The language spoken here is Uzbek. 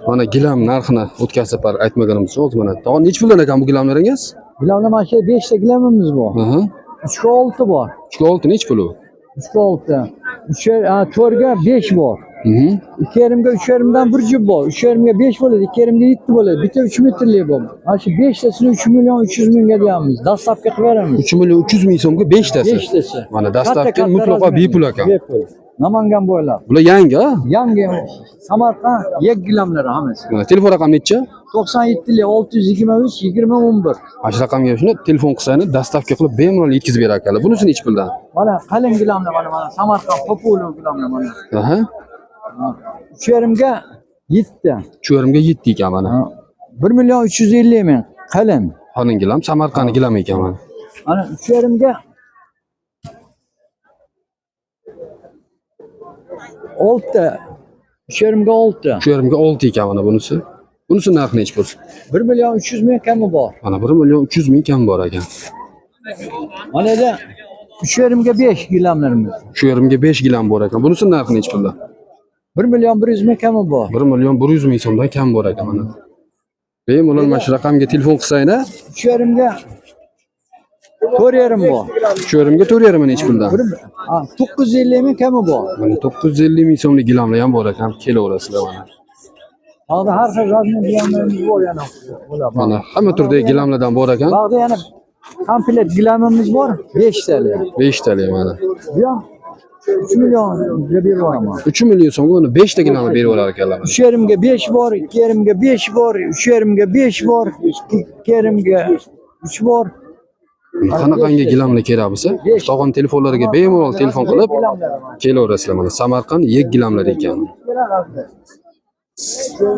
Mana gilam narxini o'tkazib aytmaganimiz uchun mana tag'in necha puldan ekan bu gilamlaringiz? Gilamlar mana shu 5 ta gilamimiz bor. 3 ga 6 bor. 3 ga 6 necha pul u? 3 ga 6. 4 ga 5 bor. 2,5 ga 3,5 dan bir jup bor. 3,5 ga 5 bo'ladi, 2,5 ga 7 bo'ladi. Bitta 3 metrlik bor. Mana shu 5 tasini 3 million 300 mingga deyamiz. Dastavka qilib beramiz. 3 million 300 ming so'mga 5 tasi. 5 tasi. Mana dastavka mutlaqo bepul ekan. Bepul. Namangan bo'ylab. Bular yangi, ha? Yangi Samarqand yek gilamlari hammasi. Mana telefon raqami necha? 97 623 20 11. Mana shu raqamga shuni telefon qilsangiz dastavka qilib bemalol yetkazib berar ekanlar. Bunisi necha puldan? Mana qalin gilamlar mana Samarqand populov gilamlar mana. Aha. 3,5 ga 7. 3,5 ga 7 ekan mana. 1 million 350 ming qalin. Qalin gilam Samarqand gilam ekan mana. Mana 3,5 ga 6. 3,5 ga 6. 3,5 ga 6 ekan mana bunisi. Bunisi narxi necha pul? 1 million 300 ming kami bor. Mana 1 million 300 ming kam bor ekan. Mana da 3,5 ga 5 gilamlarimiz. 3,5 ga 5 gilam bor ekan. Bunisi narxi necha puldan? 1 million 100 ming kami bor. 1 million 100 ming so'mdan kam bor ekan mana. Bemalol mana shu raqamga telefon qilsangiz, 3,5 ga 4,5 bor. 3,5 ga 4,5 necha puldan? 950 ming kami bor. Mana 950 ming so'mlik gilamlar ham bor ekan. Kelaverasizlar mana. Hozir har xil razmer gilamlarimiz bor yana. Mana hamma turdagi gilamlardan bor ekan. Bog'da yana komplet gilamimiz bor 5 tali. 5 tali mana. Bu ham 3 million ga berib yuboraman. 3 million so'mga uni 5 ta gilamni berib olar ekanlar. 3,5 ga 5 bor, 2,5 ga 5 bor, 3,5 ga 5 bor, 2,5 ga 3 bor. Qanaqangi gilamlar kerak bo'lsa, tog'on telefonlariga bemalol telefon qilib kelaverasizlar mana. Samarqand yek gilamlar ekan.